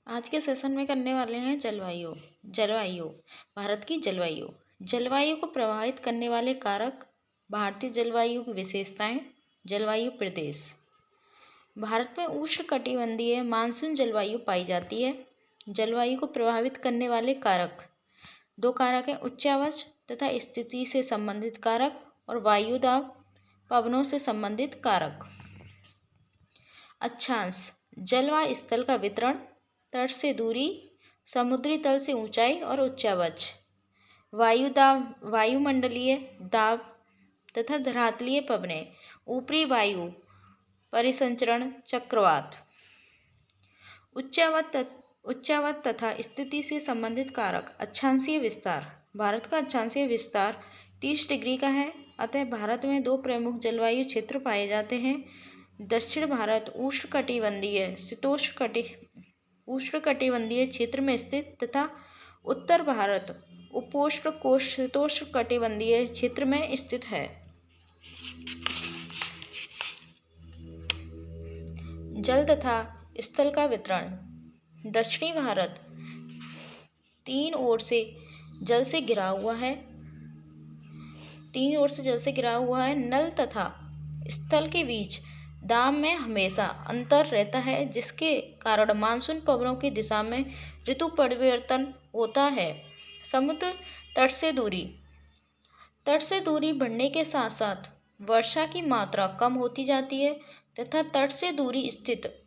आज के सेशन में करने वाले हैं जलवायु। जलवायु भारत की जलवायु। जलवायु को प्रभावित करने वाले कारक, भारतीय जलवायु की विशेषताएं, जलवायु प्रदेश। भारत में उष्णकटिबंधीय मानसून जलवायु पाई जाती है। जलवायु को प्रभावित करने वाले कारक, दो कारक हैं, उच्चावच तथा स्थिति से संबंधित कारक और वायु दाब पवनों से संबंधित कारक। अक्षांश, जलवायु स्थल का वितरण, तट से दूरी, समुद्री तल से ऊंचाई और उच्चावच। वायु दाब, वायुमंडलीय दाब तथा धरातलीय पवनें, ऊपरी वायु परिसंचरण, चक्रवात। उच्चावच तथा स्थिति से संबंधित कारक, अक्षांशीय विस्तार। भारत का अक्षांशीय विस्तार 30 डिग्री का है। अतः भारत में दो प्रमुख जलवायु क्षेत्र पाए जाते हैं। दक्षिण भारत उष्णकटिबंधीय क्षेत्र में स्थित तथा उत्तर भारत उपोष्णकटिबंधीय क्षेत्र में स्थित है। जल तथा स्थल का वितरण, दक्षिणी भारत तीन ओर से जल से घिरा हुआ है। नल तथा स्थल के बीच दाब में हमेशा अंतर रहता है, जिसके कारण मानसून पवनों की दिशा में ऋतु परिवर्तन होता है। समुद्र तट से दूरी बढ़ने के साथ साथ वर्षा की मात्रा कम होती जाती है तथा तट से दूरी स्थित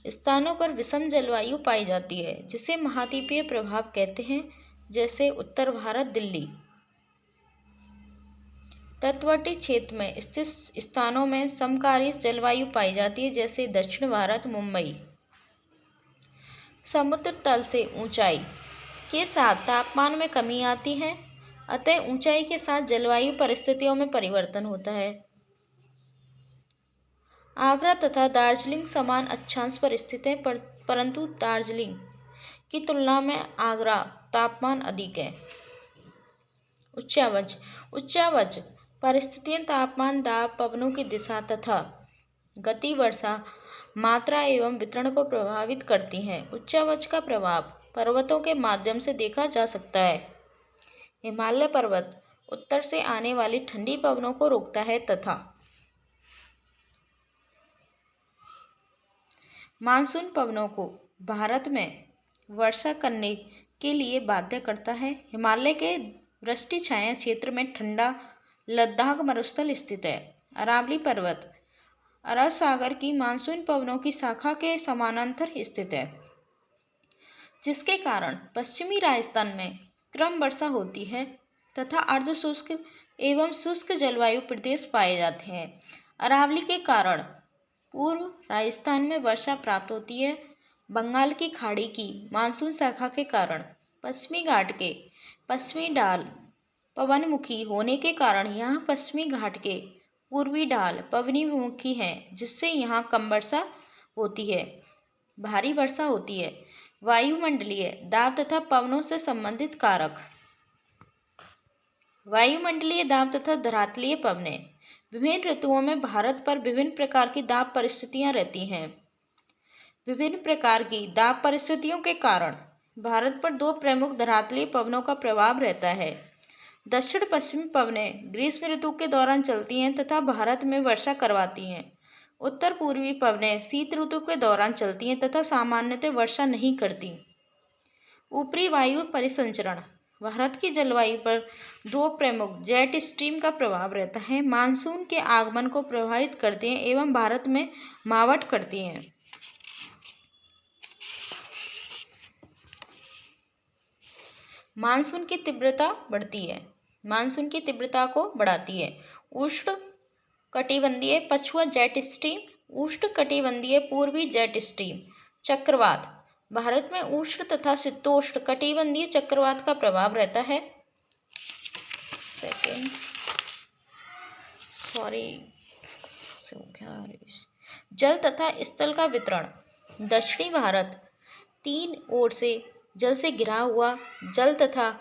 स्थानों पर विषम जलवायु पाई जाती है, जिसे महाद्वीपीय प्रभाव कहते हैं, जैसे उत्तर भारत दिल्ली। तटवर्ती क्षेत्र में स्थित स्थानों में समकालीन जलवायु पाई जाती है, जैसे दक्षिण भारत मुंबई। समुद्र तल से ऊंचाई के साथ तापमान में कमी आती है, अतः ऊंचाई के साथ जलवायु परिस्थितियों में परिवर्तन होता है। आगरा तथा दार्जिलिंग समान अक्षांश पर स्थित है, परंतु दार्जिलिंग की तुलना में आगरा तापमान अधिक है। उच्चावच परिस्थितियां तापमान, दाब, पवनों की दिशा तथा गति, वर्षा मात्रा एवं वितरण को प्रभावित करती हैं। उच्चावच का प्रभाव पर्वतों के माध्यम से देखा जा सकता है। हिमालय पर्वत उत्तर से आने वाली ठंडी पवनों को रोकता है तथा मानसून पवनों को भारत में वर्षा करने के लिए बाध्य करता है। हिमालय के वृष्टि छाया क्षेत्र में ठंडा लद्दाख मरुस्थल स्थित है। अरावली पर्वत अरब सागर की मानसून पवनों की शाखा के समानांतर स्थित है, जिसके कारण पश्चिमी राजस्थान में क्रम वर्षा होती है तथा अर्धशुष्क एवं शुष्क जलवायु प्रदेश पाए जाते हैं। अरावली के कारण पूर्व राजस्थान में वर्षा प्राप्त होती है। बंगाल की खाड़ी की मानसून शाखा के कारण पश्चिमी घाट के पश्चिमी ढाल पवनमुखी होने के कारण यहाँ पश्चिमी घाट के पूर्वी ढाल पवनमुखी हैं, जिससे यहाँ कम वर्षा होती है, भारी वर्षा होती है। वायुमंडलीय दाब तथा पवनों से संबंधित कारक, वायुमंडलीय दाब तथा धरातलीय पवनें। विभिन्न ऋतुओं में भारत पर विभिन्न प्रकार की दाब परिस्थितियां रहती हैं। विभिन्न प्रकार की दाब परिस्थितियों के कारण भारत पर दो प्रमुख धरातलीय पवनों का प्रभाव रहता है। दक्षिण पश्चिमी पवनें ग्रीष्म ऋतु के दौरान चलती हैं तथा भारत में वर्षा करवाती हैं। उत्तर पूर्वी पवनें शीत ऋतु के दौरान चलती हैं तथा सामान्यतः वर्षा नहीं करती। ऊपरी वायु परिसंचरण, भारत की जलवायु पर दो प्रमुख जेट स्ट्रीम का प्रभाव रहता है। मानसून के आगमन को प्रभावित करते हैं एवं भारत में मावट करती हैं। मानसून की तीव्रता बढ़ती है, मानसून की तीव्रता को बढ़ाती है। उष्ण कटिबंधीय पछुआ जेट स्ट्रीम, उष्ण कटिबंधीय पूर्वी जेट स्ट्रीम। चक्रवात, भारत में उष्ण तथा शीतोष्ण कटिबंधीय चक्रवात का प्रभाव रहता है। जल तथा स्थल का वितरण, दक्षिणी भारत तीन ओर से जल से घिरा हुआ जल तथा